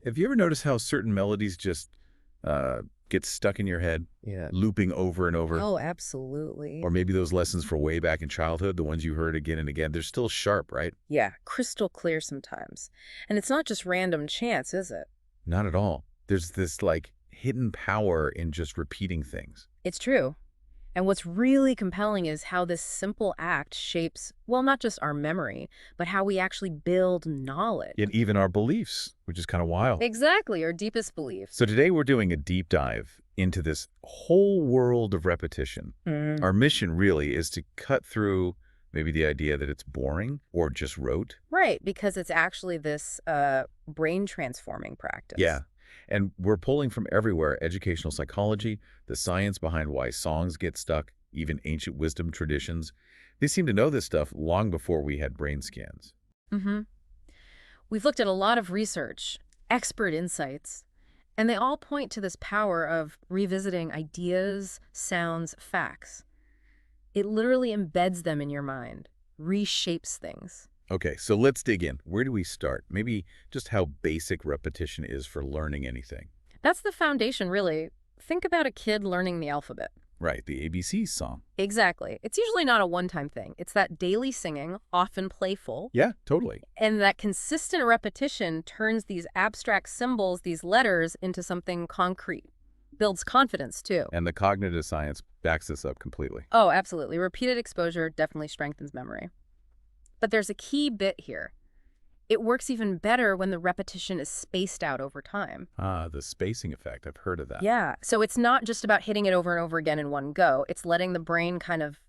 Have you ever noticed how certain melodies just get stuck in your head, Yeah. looping over and over? Oh, absolutely. Or maybe those lessons from way back in childhood, the ones you heard again and again, they're still sharp, right? Yeah, crystal clear sometimes. And it's not just random chance, is it? Not at all. There's this, like, hidden power in just repeating things. It's true. And what's really compelling is how this simple act shapes, well, not just our memory, but how we actually build knowledge. And even our beliefs, which is kind of wild. Exactly, our deepest beliefs. So today we're doing a deep dive into this whole world of repetition. Our mission really is to cut through maybe the idea that it's boring or just rote. Right, because it's actually this brain transforming practice. Yeah. And we're pulling from everywhere: educational psychology, the science behind why songs get stuck, even ancient wisdom traditions. They seem to know this stuff long before we had brain scans. Mm-hmm. We've looked at a lot of research, expert insights, and they all point to this power of revisiting ideas, sounds, facts. It literally embeds them in your mind, reshapes things. Okay, so let's dig in. Where do we start? Maybe just how basic repetition is for learning anything. That's the foundation, really. Think about a kid learning the alphabet. Right, the ABC song. Exactly. It's usually not a one-time thing. It's that daily singing, often playful, Yeah, totally. and that consistent repetition turns these abstract symbols, these letters, into something concrete. Builds confidence, too. And the cognitive science backs this up completely. Oh, absolutely. Repeated exposure definitely strengthens memory. But there's a key bit here. It works even better when the repetition is spaced out over time. Ah, the spacing effect. I've heard of that. Yeah, so it's not just about hitting it over and over again in one go. It's letting the brain kind of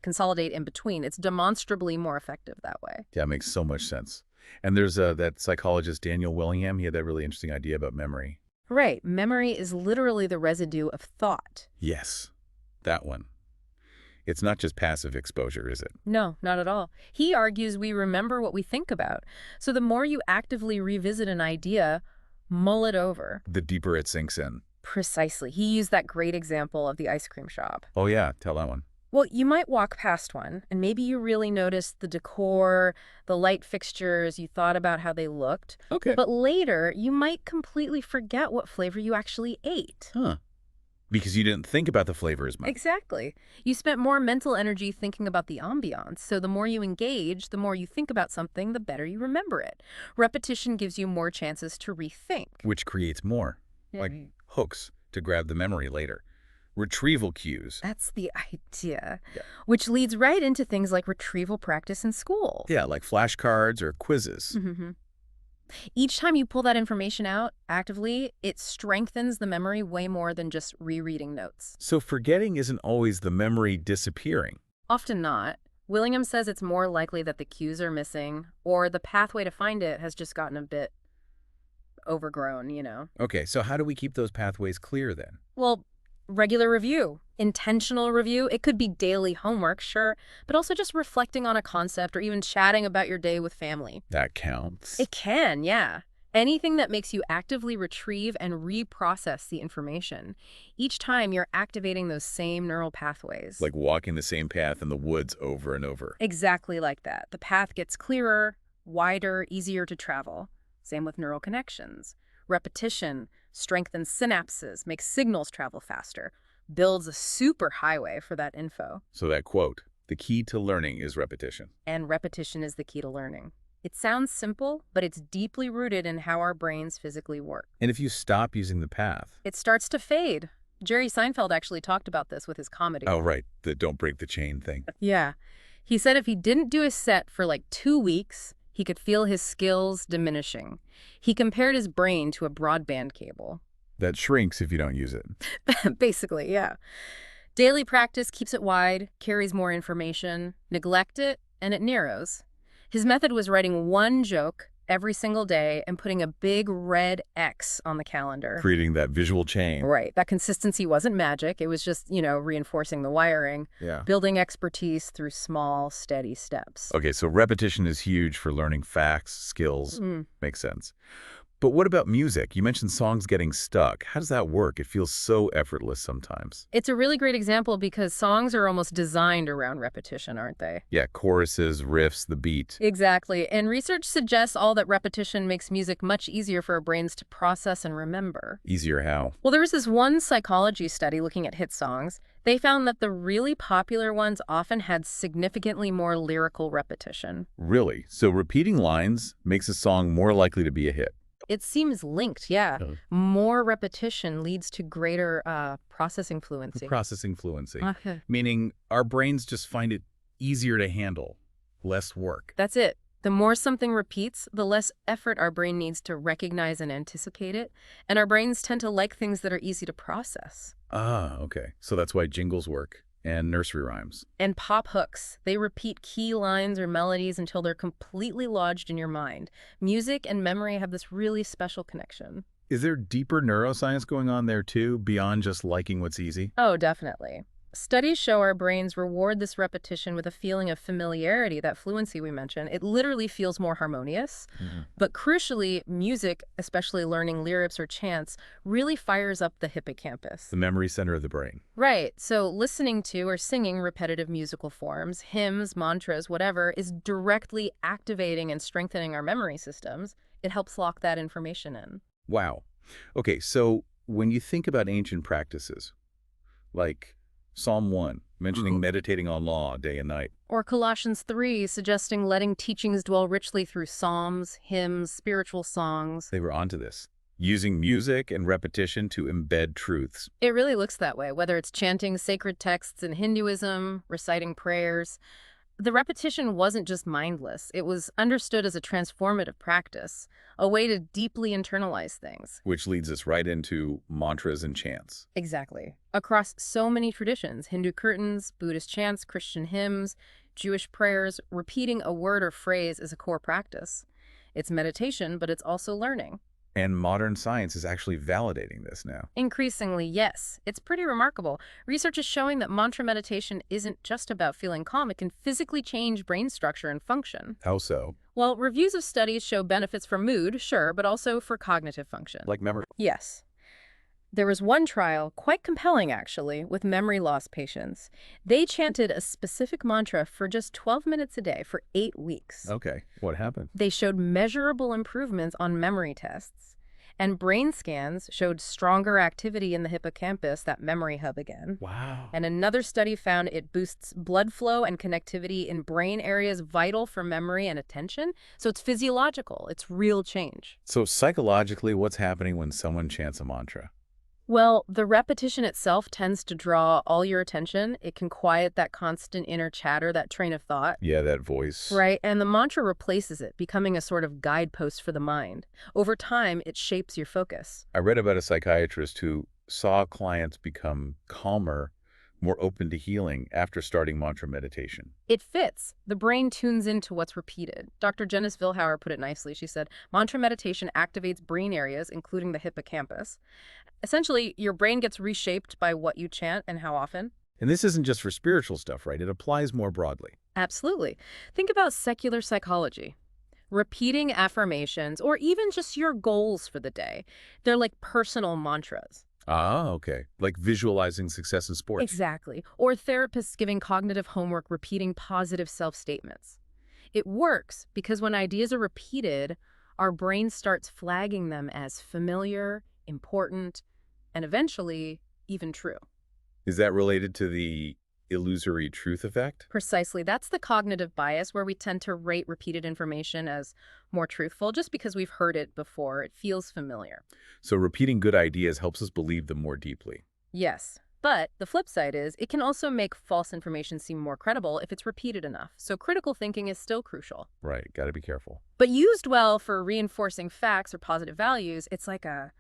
consolidate in between. It's demonstrably more effective that way. Yeah, it makes so much sense. And there's that psychologist, Daniel Willingham. He had that really interesting idea about memory. Right. Memory is literally the residue of thought. Yes, that one. It's not just passive exposure, is it? No, not at all. He argues we remember what we think about. So the more you actively revisit an idea, mull it over. The deeper it sinks in. Precisely. He used that great example of the ice cream shop. Oh, yeah, tell that one. Well, you might walk past one, and maybe you really noticed the decor, the light fixtures, you thought about how they looked. Okay. But later, you might completely forget what flavor you actually ate. Huh. Because you didn't think about the flavor as much. Exactly. You spent more mental energy thinking about the ambiance, so the more you engage, the more you think about something, the better you remember it. Repetition gives you more chances to rethink. Which creates more, like hooks to grab the memory later. Retrieval cues. That's the idea, Yeah. which leads right into things like retrieval practice in school. Yeah, like flashcards or quizzes. Mm-hmm. Each time you pull that information out actively, it strengthens the memory way more than just rereading notes. So forgetting isn't always the memory disappearing. Often not. Willingham says it's more likely that the cues are missing, or the pathway to find it has just gotten a bit overgrown, you know. Okay, so how do we keep those pathways clear then? Well, regular review, intentional review. It could be daily homework, sure, but also just reflecting on a concept or even chatting about your day with family. That counts. It can, yeah. Anything that makes you actively retrieve and reprocess the information. Each time you're activating those same neural pathways. Like walking the same path in the woods over and over. Exactly like that. The path gets clearer, wider, easier to travel. Same with neural connections. Repetition strengthens synapses, makes signals travel faster, builds a superhighway for that info. So that quote, the key to learning is repetition. And repetition is the key to learning. It sounds simple, but it's deeply rooted in how our brains physically work. And if you stop using the path. It starts to fade. Jerry Seinfeld actually talked about this with his comedy. Oh, right. The don't break the chain thing. Yeah. He said if he didn't do a set for like 2 weeks, he could feel his skills diminishing. He compared his brain to a broadband cable. That shrinks if you don't use it. Basically, yeah. Daily practice keeps it wide, carries more information. Neglect it, and it narrows. His method was writing one joke every single day and putting a big red X on the calendar. Creating that visual chain. Right. That consistency wasn't magic. It was just, reinforcing the wiring. Yeah. Building expertise through small, steady steps. Okay, so repetition is huge for learning facts, skills. Makes sense. But what about music? You mentioned songs getting stuck. How does that work? It feels so effortless sometimes. It's a really great example because songs are almost designed around repetition, aren't they? Yeah, choruses, riffs, the beat. Exactly. And research suggests all that repetition makes music much easier for our brains to process and remember. Easier how? Well, there was this one psychology study looking at hit songs. They found that the really popular ones often had significantly more lyrical repetition. Really? So repeating lines makes a song more likely to be a hit. It seems linked, yeah. Oh. More repetition leads to greater processing fluency. Processing fluency. Okay. Meaning our brains just find it easier to handle, less work. That's it. The more something repeats, the less effort our brain needs to recognize and anticipate it, and our brains tend to like things that are easy to process. Ah, okay. So that's why jingles work and nursery rhymes. And pop hooks, they repeat key lines or melodies until they're completely lodged in your mind. Music and memory have this really special connection. Is there deeper neuroscience going on there too, beyond just liking what's easy? Oh, definitely. Studies show our brains reward this repetition with a feeling of familiarity, that fluency we mentioned. It literally feels more harmonious. But crucially, music, especially learning lyrics or chants, really fires up the hippocampus. The memory center of the brain. Right. So listening to or singing repetitive musical forms, hymns, mantras, whatever, is directly activating and strengthening our memory systems. It helps lock that information in. Wow. Okay, so when you think about ancient practices, like Psalm 1, mentioning meditating on law day and night. Or Colossians 3, suggesting letting teachings dwell richly through psalms, hymns, spiritual songs. They were onto this, using music and repetition to embed truths. It really looks that way, whether it's chanting sacred texts in Hinduism, reciting prayers. The repetition wasn't just mindless. It was understood as a transformative practice, a way to deeply internalize things. Which leads us right into mantras and chants. Exactly. Across so many traditions, Hindu curtains, Buddhist chants, Christian hymns, Jewish prayers, repeating a word or phrase is a core practice. It's meditation, but it's also learning. And modern science is actually validating this now. Increasingly, yes. It's pretty remarkable. Research is showing that mantra meditation isn't just about feeling calm. It can physically change brain structure and function. How so? Well, reviews of studies show benefits for mood, sure, but also for cognitive function. Like memory? Yes. There was one trial, quite compelling actually, with memory loss patients. They chanted a specific mantra for just 12 minutes a day for 8 weeks. Okay, what happened? They showed measurable improvements on memory tests. And brain scans showed stronger activity in the hippocampus, that memory hub again. Wow. And another study found it boosts blood flow and connectivity in brain areas vital for memory and attention. So it's physiological. It's real change. So psychologically, what's happening when someone chants a mantra? Well, the repetition itself tends to draw all your attention. It can quiet that constant inner chatter, that train of thought. Yeah, that voice. Right, and the mantra replaces it, becoming a sort of guidepost for the mind. Over time, it shapes your focus. I read about a psychiatrist who saw clients become calmer, more open to healing after starting mantra meditation. It fits. The brain tunes into what's repeated. Dr. Janice Vilhauer put it nicely. She said, mantra meditation activates brain areas, including the hippocampus. Essentially, your brain gets reshaped by what you chant and how often. And this isn't just for spiritual stuff, right? It applies more broadly. Absolutely. Think about secular psychology. Repeating affirmations, or even just your goals for the day. They're like personal mantras. Ah, okay. Like visualizing success in sports. Exactly. Or therapists giving cognitive homework, repeating positive self-statements. It works because when ideas are repeated, our brain starts flagging them as familiar, important, and eventually even true. Is that related to the illusory truth effect? Precisely. That's the cognitive bias where we tend to rate repeated information as more truthful just because we've heard it before. It feels familiar. So repeating good ideas helps us believe them more deeply. Yes. But the flip side is it can also make false information seem more credible if it's repeated enough. So critical thinking is still crucial. Right. Got to be careful. But used well for reinforcing facts or positive values, it's like a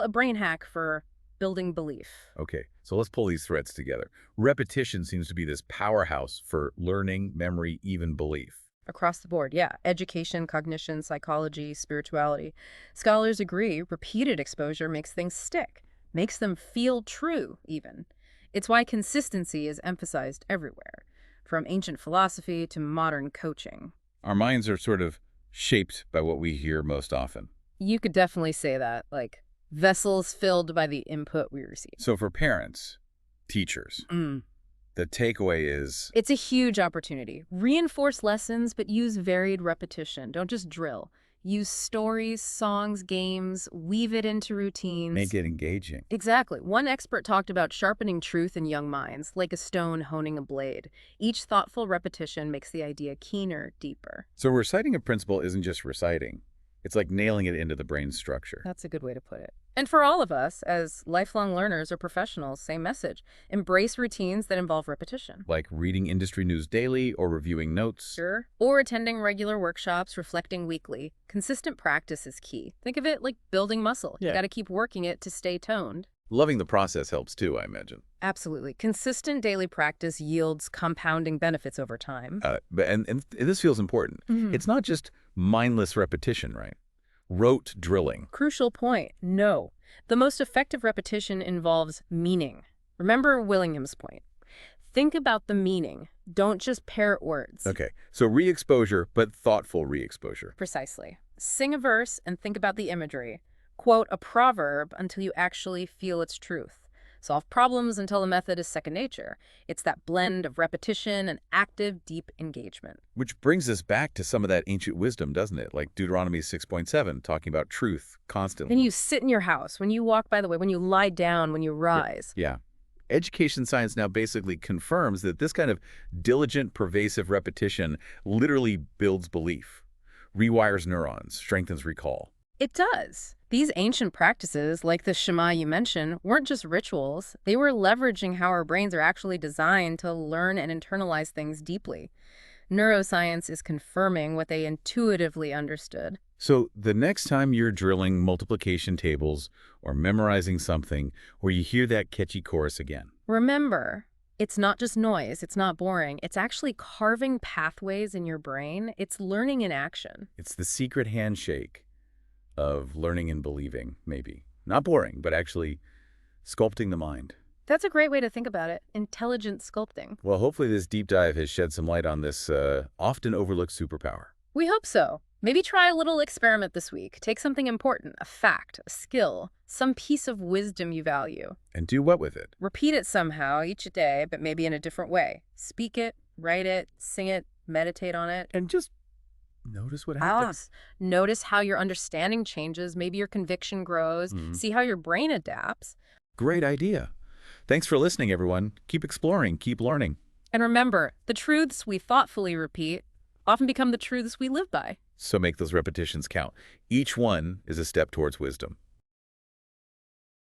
brain hack for building belief. Okay, so let's pull these threads together. Repetition seems to be this powerhouse for learning, memory, even belief. Across the board, yeah. Education, cognition, psychology, spirituality. Scholars agree repeated exposure makes things stick, makes them feel true, even. It's why consistency is emphasized everywhere, from ancient philosophy to modern coaching. Our minds are sort of shaped by what we hear most often. You could definitely say that, like, vessels filled by the input we receive. So for parents, teachers, the takeaway is, It's a huge opportunity. Reinforce lessons, but use varied repetition. Don't just drill. Use stories, songs, games, weave it into make routines. it engaging. Exactly. One expert talked about sharpening truth in young minds, like a stone honing a blade. Each thoughtful repetition makes the idea keener, deeper. So reciting a principle isn't just reciting. It's like nailing it into the brain's structure. That's a good way to put it. And for all of us, as lifelong learners or professionals, same message. Embrace routines that involve repetition. Like reading industry news daily or reviewing notes. Sure. Or attending regular workshops, reflecting weekly. Consistent practice is key. Think of it like building muscle. You Yeah. got to keep working it to stay toned. Loving the process helps too, I imagine. Absolutely. Consistent daily practice yields compounding benefits over time. And this feels important. Mhm. It's not just mindless repetition, right? Rote drilling. Crucial point. No. The most effective repetition involves meaning. Remember Willingham's point. Think about the meaning. Don't just parrot words. Okay, so re-exposure, but thoughtful re-exposure. Precisely. Sing a verse and think about the imagery. Quote a proverb until you actually feel its truth. Solve problems until the method is second nature. It's that blend of repetition and active, deep engagement. Which brings us back to some of that ancient wisdom, doesn't it? Like Deuteronomy 6.7, talking about truth constantly. Then you sit in your house, when you walk by the way, when you lie down, when you rise. Yeah. Education science now basically confirms that this kind of diligent, pervasive repetition literally builds belief, rewires neurons, strengthens recall. It does. These ancient practices, like the Shema you mentioned, weren't just rituals. They were leveraging how our brains are actually designed to learn and internalize things deeply. Neuroscience is confirming what they intuitively understood. So the next time you're drilling multiplication tables or memorizing something, or you hear that catchy chorus again, Remember, it's not just noise, it's not boring. It's actually carving pathways in your brain. It's learning in action. it's the secret handshake of learning and believing, maybe. Not boring, but actually sculpting the mind. That's a great way to think about it. Intelligent sculpting. Well, hopefully this deep dive has shed some light on this often overlooked superpower. We hope so. Maybe try a little experiment this week. Take something important, a fact, a skill, some piece of wisdom you value. And do what with it? Repeat it somehow each day, but maybe in a different way. Speak it, write it, sing it, meditate on it. And just notice what happens. Notice how your understanding changes. Maybe your conviction grows. See how your brain adapts. Great idea. Thanks for listening, everyone. Keep exploring, keep learning. And remember, the truths we thoughtfully repeat often become the truths we live by. So make those repetitions count. Each one is a step towards wisdom.